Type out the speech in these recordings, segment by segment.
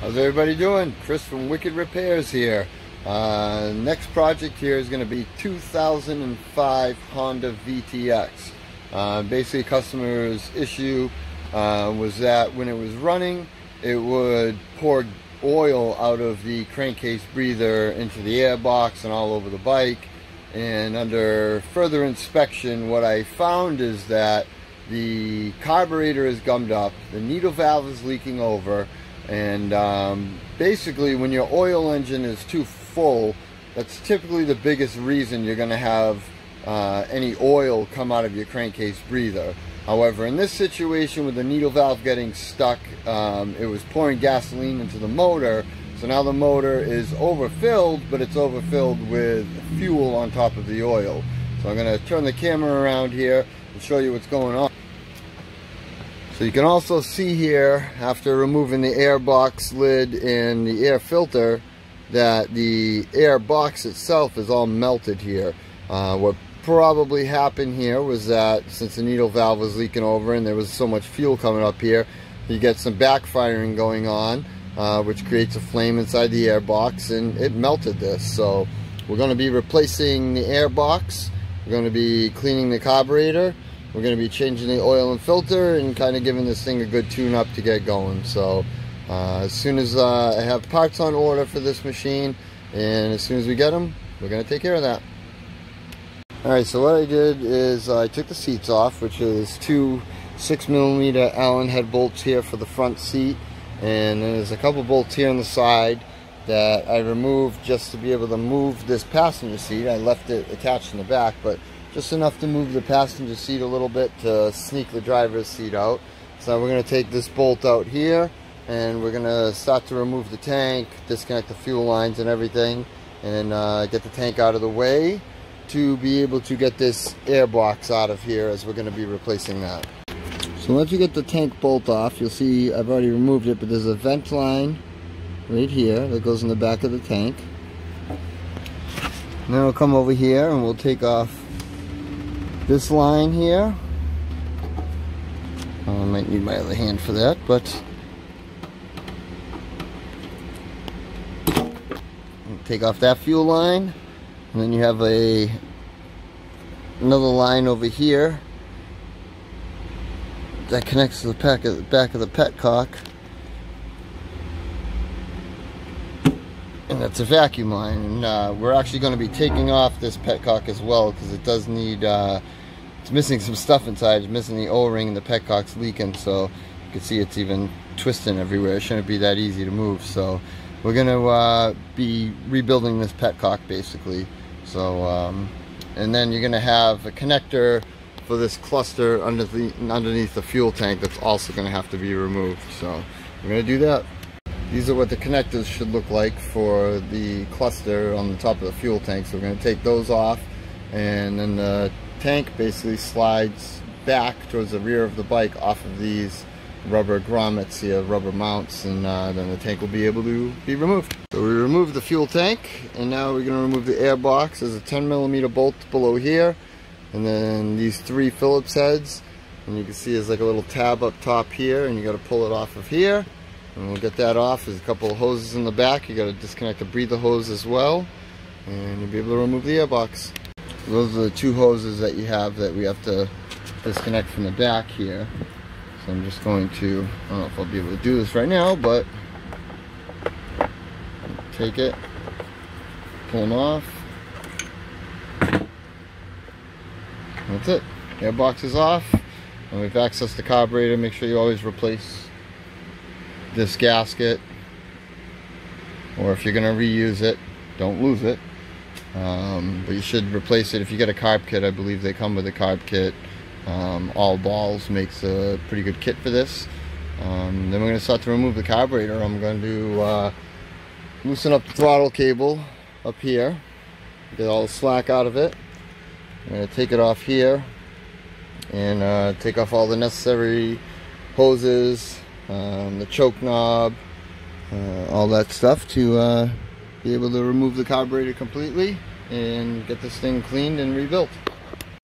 How's everybody doing? Chris from Wicked Repairs here. Next project here is going to be 2005 Honda VTX. Basically, customer's issue was that when it was running, it would pour oil out of the crankcase breather into the airbox and all over the bike. And under further inspection, what I found is that the carburetor is gummed up, the needle valve is leaking over, and basically when your oil engine is too full, that's typically the biggest reason you're going to have any oil come out of your crankcase breather. However, in this situation with the needle valve getting stuck, it was pouring gasoline into the motor, so now the motor is overfilled, but it's overfilled with fuel on top of the oil. So I'm going to turn the camera around here and show you what's going on. So you can also see here, after removing the air box lid and the air filter, that the air box itself is all melted here. What probably happened here was that since the needle valve was leaking over and there was so much fuel coming up here, you get some backfiring going on, which creates a flame inside the air box, and it melted this. So we're going to be replacing the air box, we're going to be cleaning the carburetor, we're going to be changing the oil and filter, and kind of giving this thing a good tune up to get going. So as soon as I have parts on order for this machine, and as soon as we get them, we're going to take care of that. Alright, so what I did is I took the seats off, which is two 6mm Allen head bolts here for the front seat, and there's a couple bolts here on the side that I removed just to be able to move this passenger seat. I left it attached in the back, but just enough to move the passenger seat a little bit to sneak the driver's seat out. So we're going to take this bolt out here, and we're going to start to remove the tank, disconnect the fuel lines and everything, and get the tank out of the way to be able to get this air box out of here, as we're going to be replacing that. So once you get the tank bolt off, you'll see I've already removed it, but there's a vent line right here that goes in the back of the tank. And then we'll come over here and we'll take off this line here. I might need my other hand for that, but take off that fuel line, and then you have another line over here that connects to the back of the petcock, and that's a vacuum line. And we're actually going to be taking off this petcock as well, because it does need it's missing some stuff inside. It's missing the O-ring, and the petcock's leaking, so you can see it's even twisting everywhere. It shouldn't be that easy to move. So we're going to be rebuilding this petcock basically. So and then you're going to have a connector for this cluster underneath the fuel tank that's also going to have to be removed. So we're going to do that. These are what the connectors should look like for the cluster on the top of the fuel tank. So we're going to take those off, and then the tank basically slides back towards the rear of the bike off of these rubber grommets here, rubber mounts, and then the tank will be able to be removed. So we removed the fuel tank, and now we're going to remove the air box. There's a 10mm bolt below here, and then these three Phillips heads, and you can see there's like a little tab up top here, and you got to pull it off of here, and we'll get that off. There's a couple of hoses in the back. You got to disconnect the breather hose as well, and you'll be able to remove the airbox. So those are the two hoses that you have that we have to disconnect from the back here. So I'm just going to, I don't know if I'll be able to do this right now, but take it, pull them off. That's it. Airbox is off, and we've accessed the carburetor. Make sure you always replace this gasket, or if you're going to reuse it, don't lose it. But you should replace it. If you get a carb kit, I believe they come with a carb kit. All Balls makes a pretty good kit for this. Then we're going to start to remove the carburetor. I'm going to loosen up the throttle cable up here, get all the slack out of it. I'm going to take it off here and take off all the necessary hoses, the choke knob, all that stuff to be able to remove the carburetor completely and get this thing cleaned and rebuilt.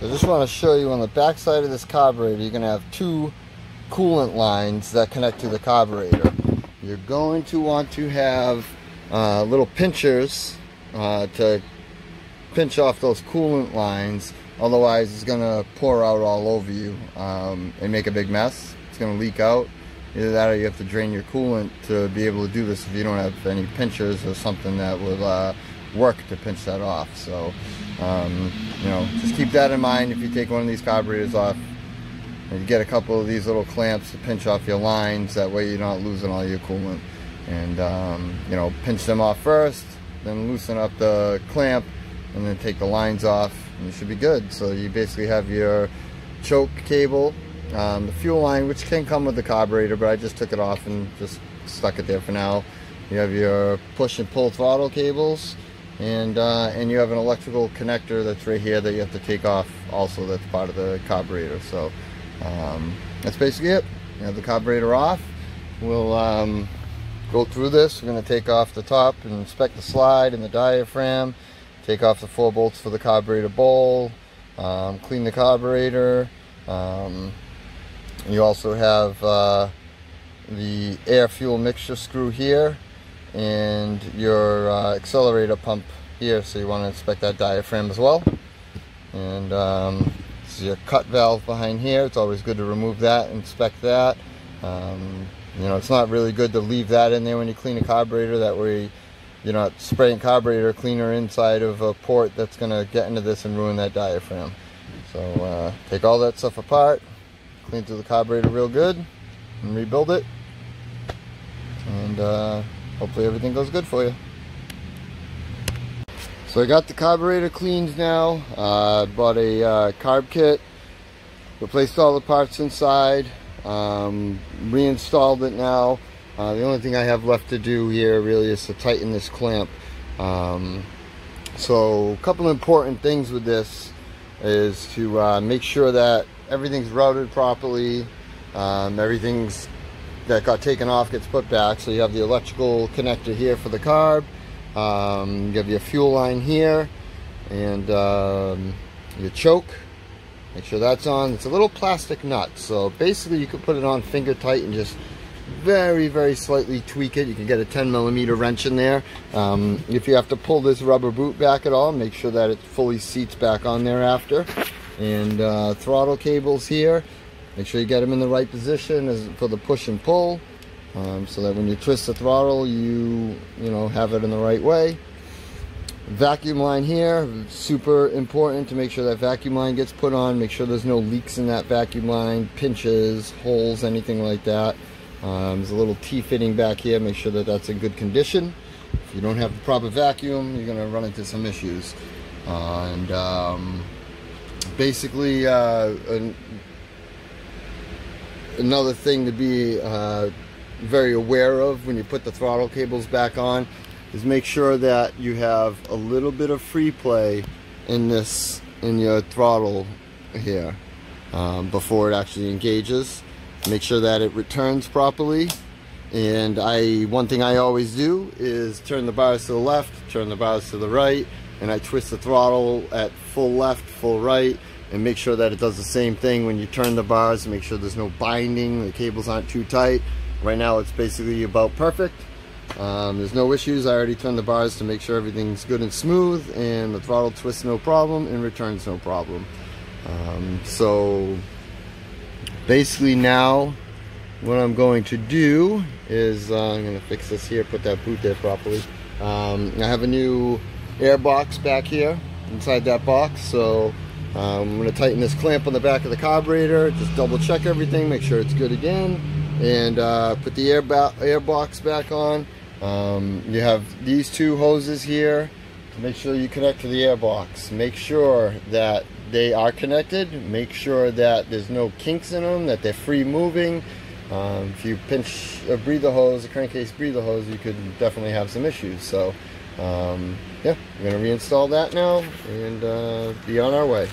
I just want to show you on the back side of this carburetor, you're going to have two coolant lines that connect to the carburetor. you're going to want to have little pinchers to pinch off those coolant lines. Otherwise it's going to pour out all over you and make a big mess. It's going to leak out. Either that or you have to drain your coolant to be able to do this if you don't have any pinchers or something that would work to pinch that off. So you know, just keep that in mind if you take one of these carburetors off. And you get a couple of these little clamps to pinch off your lines. That way you're not losing all your coolant. And you know, pinch them off first, then loosen up the clamp, and then take the lines off, and you should be good. So you basically have your choke cable, the fuel line, which can come with the carburetor, but I just took it off and just stuck it there for now. You have your push and pull throttle cables, and you have an electrical connector that's right here that you have to take off also. That's part of the carburetor. So that's basically it. You have the carburetor off. We'll go through this. We're going to take off the top and inspect the slide and the diaphragm, take off the 4 bolts for the carburetor bowl, clean the carburetor. You also have the air fuel mixture screw here and your accelerator pump here, so you want to inspect that diaphragm as well. And this is your cut valve behind here. It's always good to remove that, inspect that. You know, it's not really good to leave that in there when you clean a carburetor. That way you're not spraying carburetor cleaner inside of a port that's going to get into this and ruin that diaphragm. So take all that stuff apart, clean through the carburetor real good, and rebuild it. And hopefully everything goes good for you. So I got the carburetor cleaned now. Bought a carb kit, replaced all the parts inside, reinstalled it now. The only thing I have left to do here really is to tighten this clamp. So a couple important things with this is to make sure that everything's routed properly, everything's that got taken off gets put back. So you have the electrical connector here for the carb, you have your fuel line here, and your choke. Make sure that's on. It's a little plastic nut, so basically you could put it on finger tight and just very, very slightly tweak it. You can get a 10mm wrench in there. If you have to pull this rubber boot back at all, make sure that it fully seats back on there after. And throttle cables here, make sure you get them in the right position as for the push and pull, so that when you twist the throttle, you know, have it in the right way. Vacuum line here, super important to make sure that vacuum line gets put on. Make sure there's no leaks in that vacuum line, pinches, holes, anything like that. There's a little T-fitting back here. Make sure that that's in good condition. If you don't have the proper vacuum, you're going to run into some issues. Basically, another thing to be very aware of when you put the throttle cables back on is make sure that you have a little bit of free play in your throttle here before it actually engages. Make sure that it returns properly. And one thing I always do is turn the bars to the left, turn the bars to the right, and I twist the throttle at full left, full right, and make sure that it does the same thing when you turn the bars. Make sure there's no binding, the cables aren't too tight. Right now it's basically about perfect. There's no issues. I already turned the bars to make sure everything's good and smooth, and the throttle twists no problem and returns no problem. So basically now what I'm going to do is I'm going to fix this here, put that boot there properly. I have a new air box back here inside that box, so I'm going to tighten this clamp on the back of the carburetor, just double check everything, make sure it's good again, and put the air box back on. You have these 2 hoses here to make sure you connect to the air box. Make sure that they are connected, make sure that there's no kinks in them, that they're free moving. If you pinch a breather hose, a crankcase breather hose, you could definitely have some issues. So yeah, we're going to reinstall that now and be on our way.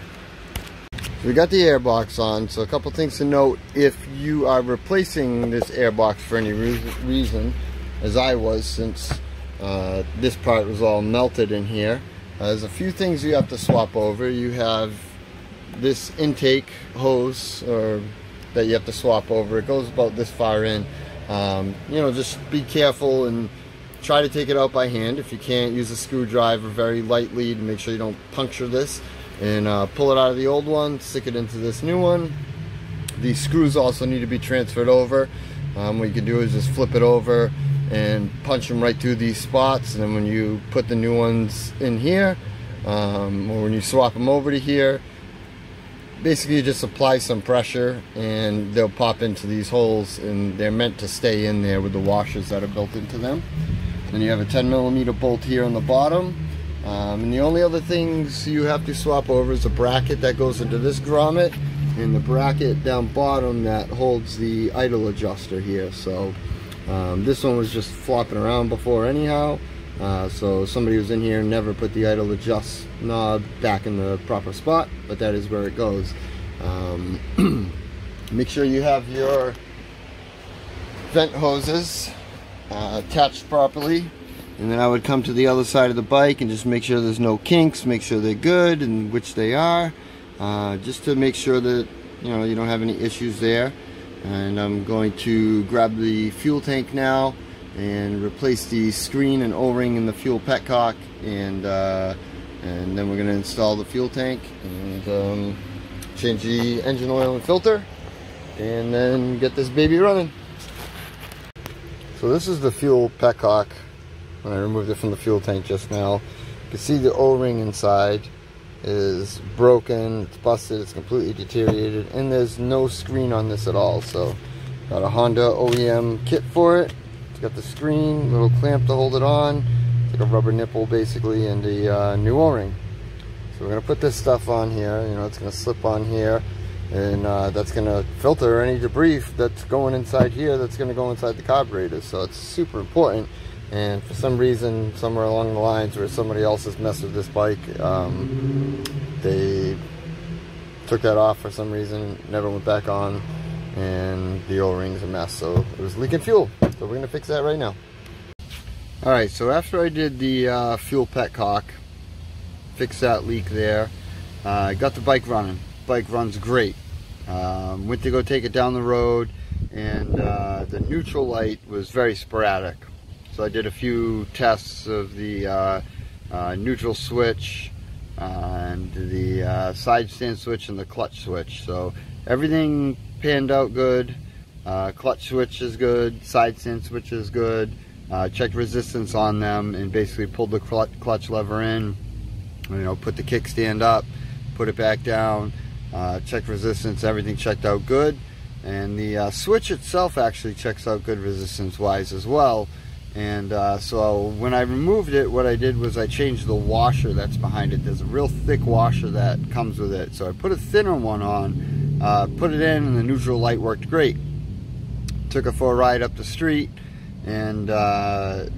So we got the air box on, so a couple things to note. If you are replacing this air box for any reason, as I was, since this part was all melted in here, there's a few things you have to swap over. You have this intake hose that you have to swap over. It goes about this far in, You know, just be careful and try to take it out by hand. If you can't, use a screwdriver very lightly to make sure you don't puncture this, and pull it out of the old one, stick it into this new one. These screws also need to be transferred over. What you can do is just flip it over and punch them right through these spots, and then when you put the new ones in here, or when you swap them over to here, basically you just apply some pressure and they'll pop into these holes, and they're meant to stay in there with the washers that are built into them. Then you have a 10mm bolt here on the bottom, and the only other things you have to swap over is a bracket that goes into this grommet and the bracket down bottom that holds the idle adjuster here. So this one was just flopping around before anyhow, so somebody was in here and never put the idle adjust knob back in the proper spot, but that is where it goes. Make sure you have your vent hoses attached properly, and then I would come to the other side of the bike and just make sure there's no kinks, make sure they're good, and which they are, just to make sure that you don't have any issues there. And I'm going to grab the fuel tank now and replace the screen and O-ring in the fuel petcock, and then we're going to install the fuel tank and change the engine oil and filter, and then get this baby running. So this is the fuel petcock. When I removed it from the fuel tank just now, you can see the O-ring inside is broken, it's busted, it's completely deteriorated, and there's no screen on this at all. So got a Honda OEM kit for it. It's got the screen, little clamp to hold it on. It's like a rubber nipple basically, and the new O-ring. So we're gonna put this stuff on here. It's gonna slip on here, and that's gonna filter any debris that's going inside here, that's gonna go inside the carburetor. So it's super important. And for some reason, somewhere along the lines where somebody else has messed with this bike, they took that off for some reason, never went back on, and the O-ring's a mess. So it was leaking fuel. So we're gonna fix that right now. Alright, so after I did the fuel petcock, fixed that leak there, I got the bike running. Bike runs great. Went to go take it down the road, and the neutral light was very sporadic. So I did a few tests of the neutral switch and the side stand switch and the clutch switch. So everything panned out good. Clutch switch is good, side stand switch is good. Checked resistance on them and basically pulled the clutch lever in, put the kickstand up, put it back down, checked resistance, everything checked out good. And the switch itself actually checks out good resistance wise as well. And so when I removed it, what I did was I changed the washer that's behind it. There's a real thick washer that comes with it. So I put a thinner one on, put it in, and the neutral light worked great. Took it for a ride up the street, and I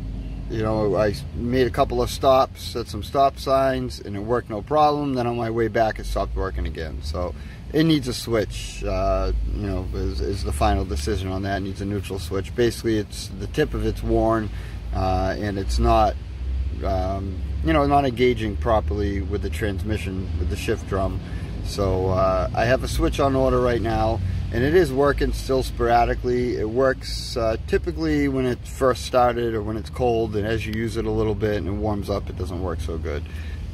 made a couple of stops, set some stop signs, and it worked no problem. Then on my way back, it stopped working again. So it needs a switch, is the final decision on that. It needs a neutral switch. Basically, it's the tip of it's worn, and it's not, not engaging properly with the transmission, with the shift drum. So I have a switch on order right now, and it is working still sporadically. It works typically when it first started or when it's cold, and as you use it a little bit and it warms up, it doesn't work so good.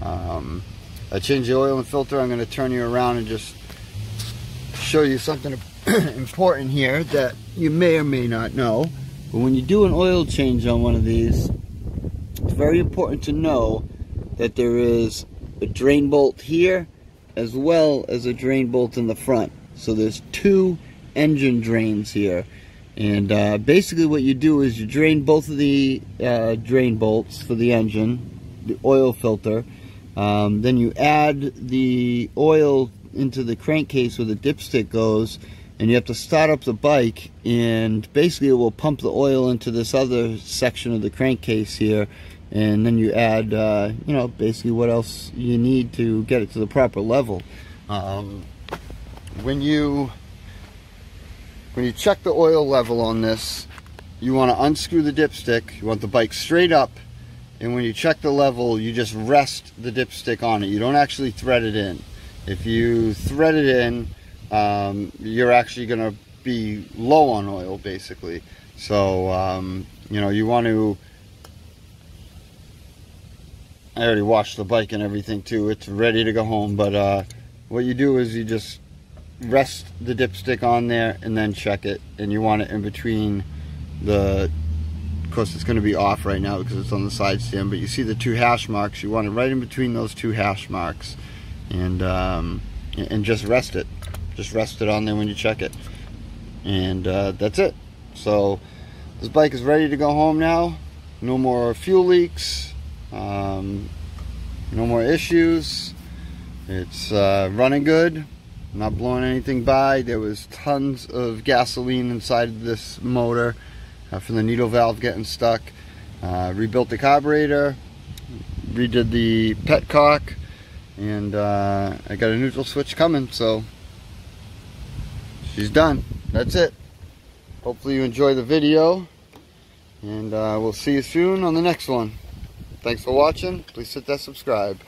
I changed the oil and filter. I'm going to turn you around and just show you something important here that you may or may not know. But when you do an oil change on one of these, it's very important to know that there is a drain bolt here as well as a drain bolt in the front. So there's two engine drains here, and basically what you do is you drain both of the drain bolts for the engine, the oil filter, then you add the oil into the crankcase where the dipstick goes, and you have to start up the bike, and basically it will pump the oil into this other section of the crankcase here, and then you add basically what else you need to get it to the proper level. When you check the oil level on this, you want to unscrew the dipstick. You want the bike straight up, and when you check the level, you just rest the dipstick on it. You don't actually thread it in. If you thread it in, you're actually going to be low on oil basically. So you know, you want to, I already washed the bike and everything too, it's ready to go home, but what you do is you just rest the dipstick on there and then check it, and you want it in between the, of course it's going to be off right now because it's on the side stand, but you see the 2 hash marks, you want it right in between those 2 hash marks, and just rest it on there when you check it, and that's it. So this bike is ready to go home now. No more fuel leaks, no more issues. It's running good, not blowing anything by. There was tons of gasoline inside this motor from the needle valve getting stuck. Rebuilt the carburetor, redid the petcock, and I got a neutral switch coming, so she's done. That's it. Hopefully you enjoy the video, and we'll see you soon on the next one. Thanks for watching. Please hit that subscribe.